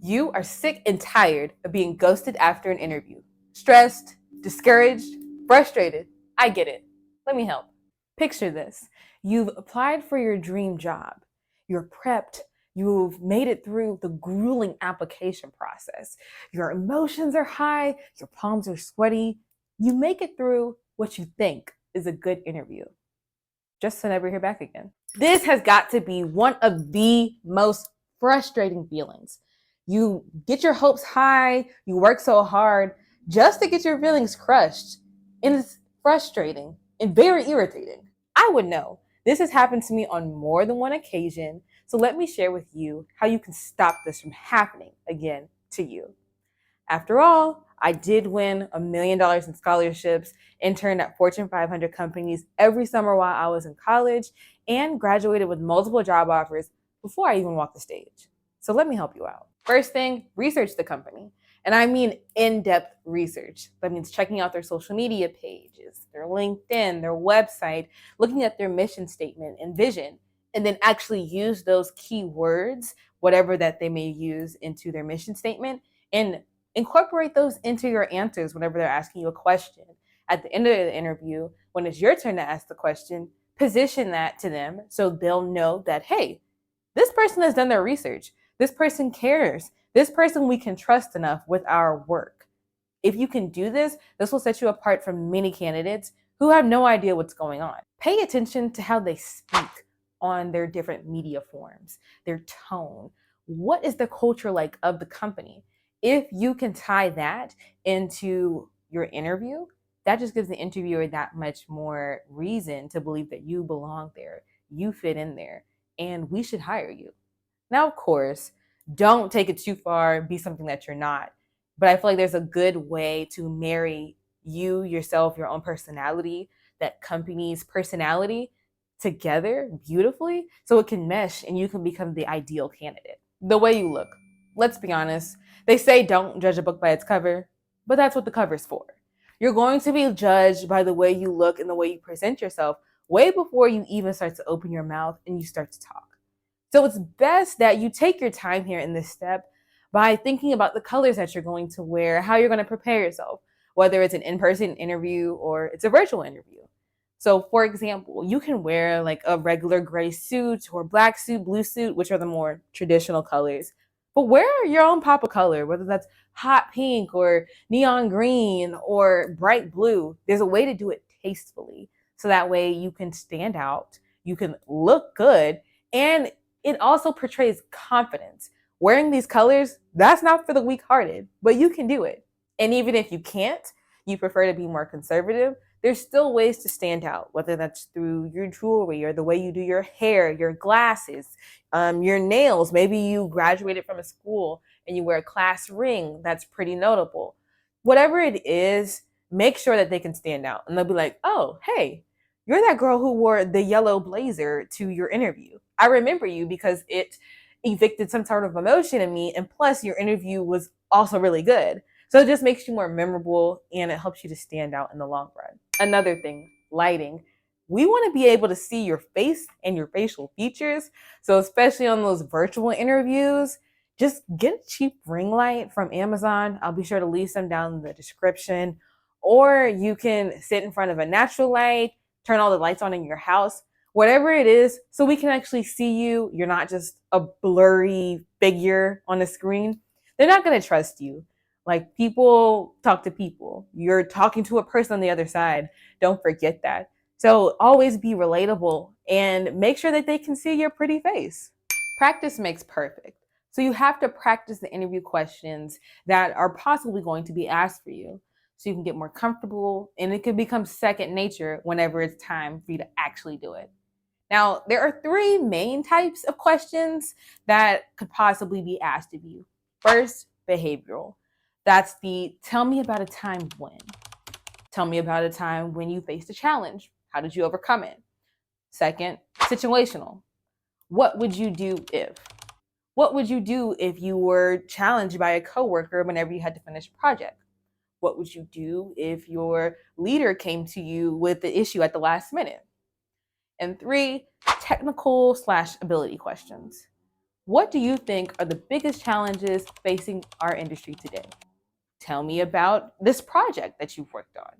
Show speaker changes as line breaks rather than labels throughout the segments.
You are sick and tired of being ghosted after an interview. Stressed, discouraged, frustrated. I get it. Let me help. Picture this. You've applied for your dream job. You're prepped. You've made it through the grueling application process. Your emotions are high. Your palms are sweaty. You make it through what you think is a good interview, just to never hear back again. This has got to be one of the most frustrating feelings. You get your hopes high, you work so hard just to get your feelings crushed. And it's frustrating and very irritating. I would know. This has happened to me on more than one occasion. So let me share with you how you can stop this from happening again to you. After all, I did win $1 million in scholarships, interned at Fortune 500 companies every summer while I was in college, and graduated with multiple job offers before I even walked the stage. So let me help you out. First thing, research the company. And I mean in-depth research. That means checking out their social media pages, their LinkedIn, their website, looking at their mission statement and vision, and then actually use those keywords, whatever that they may use into their mission statement, and incorporate those into your answers whenever they're asking you a question. At the end of the interview, when it's your turn to ask the question, position that to them so they'll know that, hey, this person has done their research. This person cares. This person we can trust enough with our work. If you can do this, this will set you apart from many candidates who have no idea what's going on. Pay attention to how they speak on their different media forms, their tone. What is the culture like of the company? If you can tie that into your interview, that just gives the interviewer that much more reason to believe that you belong there, you fit in there, and we should hire you. Now, of course, don't take it too far, be something that you're not. But I feel like there's a good way to marry you, yourself, your own personality, that company's personality together beautifully so it can mesh and you can become the ideal candidate. The way you look. Let's be honest. They say don't judge a book by its cover, but that's what the cover's for. You're going to be judged by the way you look and the way you present yourself way before you even start to open your mouth and you start to talk. So it's best that you take your time here in this step by thinking about the colors that you're going to wear, how you're going to prepare yourself, whether it's an in-person interview or it's a virtual interview. So for example, you can wear like a regular gray suit or black suit, blue suit, which are the more traditional colors. But wear your own pop of color, whether that's hot pink or neon green or bright blue. There's a way to do it tastefully. So that way you can stand out, you can look good, and it also portrays confidence. Wearing these colors, that's not for the weak-hearted, but you can do it. And even if you can't, you prefer to be more conservative, there's still ways to stand out, whether that's through your jewelry or the way you do your hair, your glasses, your nails. Maybe you graduated from a school and you wear a class ring that's pretty notable. Whatever it is, make sure that they can stand out. And they'll be like, oh, hey, you're that girl who wore the yellow blazer to your interview. I remember you because it evicted some sort of emotion in me. And plus, your interview was also really good. So it just makes you more memorable and it helps you to stand out in the long run. Another thing, lighting. We want to be able to see your face and your facial features. So especially on those virtual interviews, just get a cheap ring light from Amazon. I'll be sure to leave some down in the description. Or you can sit in front of a natural light, turn all the lights on in your house, whatever it is, so we can actually see you. You're not just a blurry figure on the screen. They're not going to trust you. Like, people talk to people. You're talking to a person on the other side. Don't forget that. So always be relatable and make sure that they can see your pretty face. Practice makes perfect. So you have to practice the interview questions that are possibly going to be asked for you so you can get more comfortable and it can become second nature whenever it's time for you to actually do it. Now, there are three main types of questions that could possibly be asked of you. First, behavioral. That's the tell me about a time when. Tell me about a time when you faced a challenge. How did you overcome it? Second, situational. What would you do if? What would you do if you were challenged by a coworker whenever you had to finish a project? What would you do if your leader came to you with the issue at the last minute? And three, technical/ability questions. What do you think are the biggest challenges facing our industry today? Tell me about this project that you've worked on.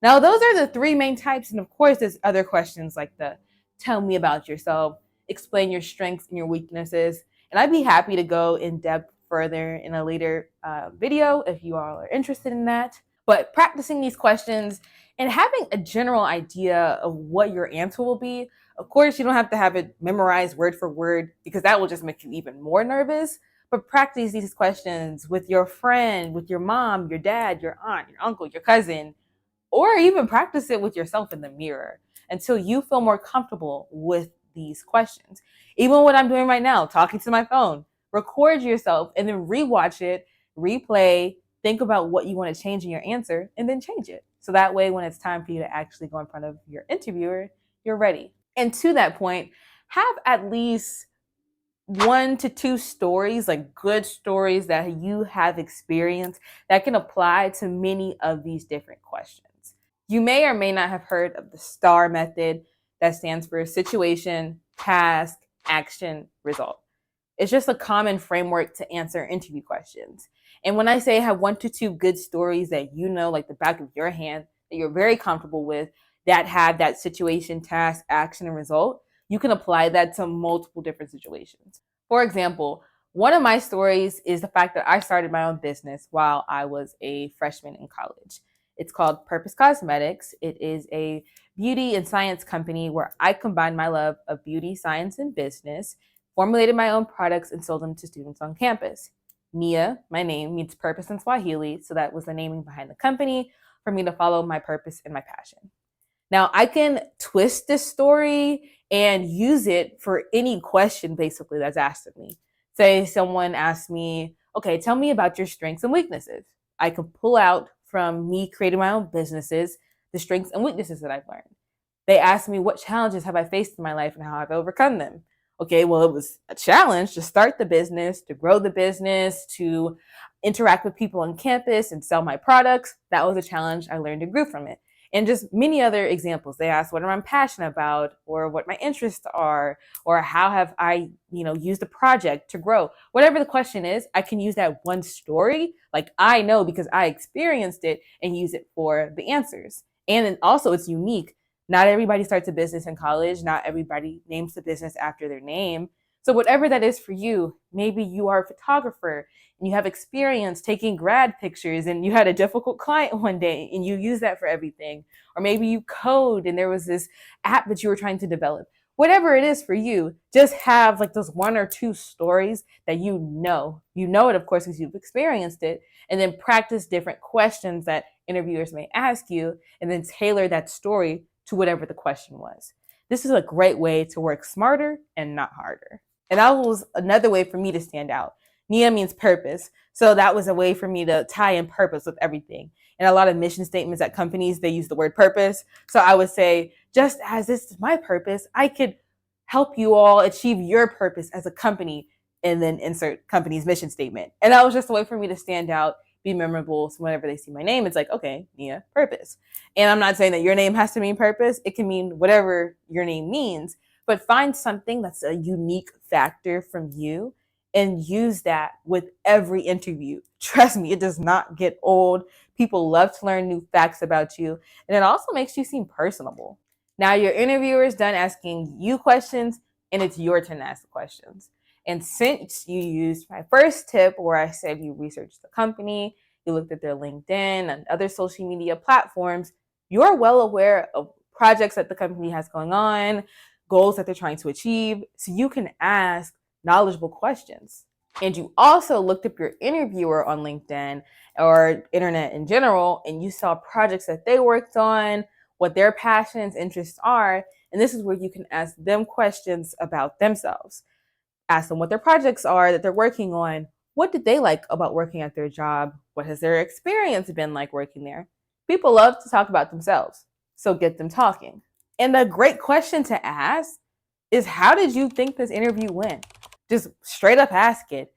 Now, those are the three main types. And of course, there's other questions like the tell me about yourself, explain your strengths and your weaknesses. And I'd be happy to go in depth further in a later video if you all are interested in that. But practicing these questions and having a general idea of what your answer will be. Of course, you don't have to have it memorized word for word because that will just make you even more nervous. But practice these questions with your friend, with your mom, your dad, your aunt, your uncle, your cousin, or even practice it with yourself in the mirror until you feel more comfortable with these questions. Even what I'm doing right now, talking to my phone, record yourself and then rewatch it, replay, think about what you want to change in your answer, and then change it. So that way, when it's time for you to actually go in front of your interviewer, you're ready. And to that point, have at least 1 to 2 stories, like good stories that you have experienced that can apply to many of these different questions. You may or may not have heard of the STAR method that stands for situation, task, action, result. It's just a common framework to answer interview questions. And when I say have 1 to 2 good stories that you know, like the back of your hand, that you're very comfortable with, that have that situation, task, action, and result, you can apply that to multiple different situations. For example, one of my stories is the fact that I started my own business while I was a freshman in college. It's called Purpose Cosmetics. It is a beauty and science company where I combine my love of beauty, science, and business, formulated my own products, and sold them to students on campus. Nia, my name, means purpose in Swahili, so that was the naming behind the company for me to follow my purpose and my passion. Now, I can twist this story and use it for any question basically that's asked of me. Say someone asks me, okay, tell me about your strengths and weaknesses. I can pull out from me creating my own businesses the strengths and weaknesses that I've learned. They ask me, what challenges have I faced in my life and how I've overcome them? Okay, well, it was a challenge to start the business, to grow the business, to interact with people on campus and sell my products. That was a challenge. I learned and grew from it. And just many other examples. They ask what am I passionate about, or what my interests are, or how have I, used a project to grow. Whatever the question is, I can use that one story, like I know because I experienced it, and use it for the answers. And then also it's unique. Not everybody starts a business in college. Not everybody names the business after their name. So whatever that is for you, maybe you are a photographer and you have experience taking grad pictures and you had a difficult client one day and you use that for everything. Or maybe you code and there was this app that you were trying to develop. Whatever it is for you, just have like those 1 or 2 stories that you know. You know it, of course, because you've experienced it. And then practice different questions that interviewers may ask you and then tailor that story to whatever the question was. This is a great way to work smarter and not harder. And that was another way for me to stand out. Nia means purpose. So that was a way for me to tie in purpose with everything. And a lot of mission statements at companies, they use the word purpose. So I would say, just as this is my purpose, I could help you all achieve your purpose as a company, and then insert company's mission statement. And that was just a way for me to stand out, be memorable. So whenever they see my name, it's like, okay, Nia, purpose. And I'm not saying that your name has to mean purpose. It can mean whatever your name means, but find something that's a unique factor from you and use that with every interview. Trust me, it does not get old. People love to learn new facts about you, and it also makes you seem personable. Now your interviewer is done asking you questions, and it's your turn to ask the questions. And since you used my first tip where I said you researched the company, you looked at their LinkedIn and other social media platforms, you're well aware of projects that the company has going on, goals that they're trying to achieve, so you can ask knowledgeable questions. And you also looked up your interviewer on LinkedIn or internet in general, and you saw projects that they worked on, what their passions, interests are, and this is where you can ask them questions about themselves. Ask them what their projects are that they're working on. What did they like about working at their job? What has their experience been like working there? People love to talk about themselves, so get them talking. And a great question to ask is, how did you think this interview went? Just straight up ask it.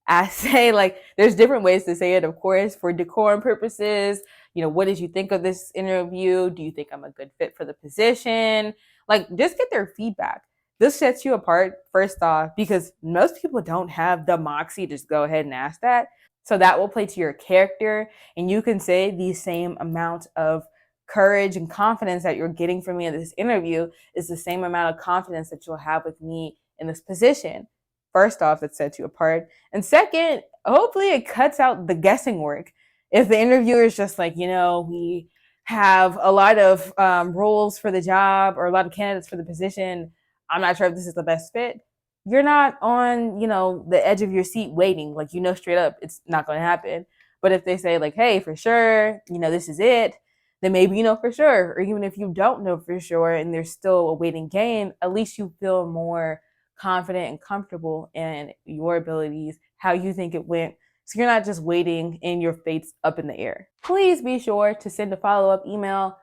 I say, like, there's different ways to say it, of course, for decorum purposes. What did you think of this interview? Do you think I'm a good fit for the position? Like, just get their feedback. This sets you apart, first off, because most people don't have the moxie to just go ahead and ask that. So that will play to your character, and you can say the same amount of courage and confidence that you're getting from me in this interview is the same amount of confidence that you'll have with me in this position. First off, it sets you apart. And second, hopefully it cuts out the guessing work. If the interviewer is just like, we have a lot of roles for the job or a lot of candidates for the position, I'm not sure if this is the best fit. You're not on, the edge of your seat waiting. Like, straight up, it's not going to happen. But if they say like, hey, for sure, this is it, then maybe you know for sure. Or even if you don't know for sure and there's still a waiting game, at least you feel more confident and comfortable in your abilities, how you think it went. So you're not just waiting and your fate's up in the air. Please be sure to send a follow-up email.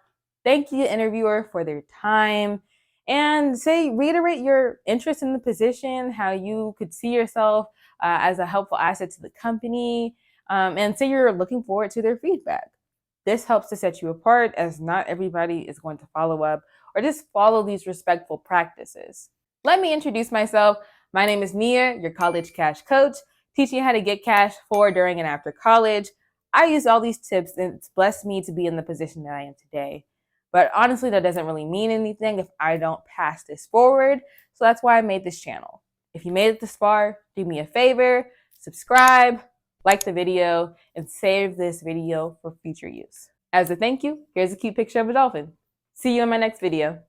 Thank you, interviewer, for their time. And reiterate your interest in the position, how you could see yourself as a helpful asset to the company, and say you're looking forward to their feedback. This helps to set you apart, as not everybody is going to follow up or just follow these respectful practices. Let me introduce myself. My name is Nia, your college cash coach, teaching you how to get cash for, during, and after college. I use all these tips, and it's blessed me to be in the position that I am today. But honestly, that doesn't really mean anything if I don't pass this forward. So that's why I made this channel. If you made it this far, do me a favor, subscribe, like the video, and save this video for future use. As a thank you, here's a cute picture of a dolphin. See you in my next video.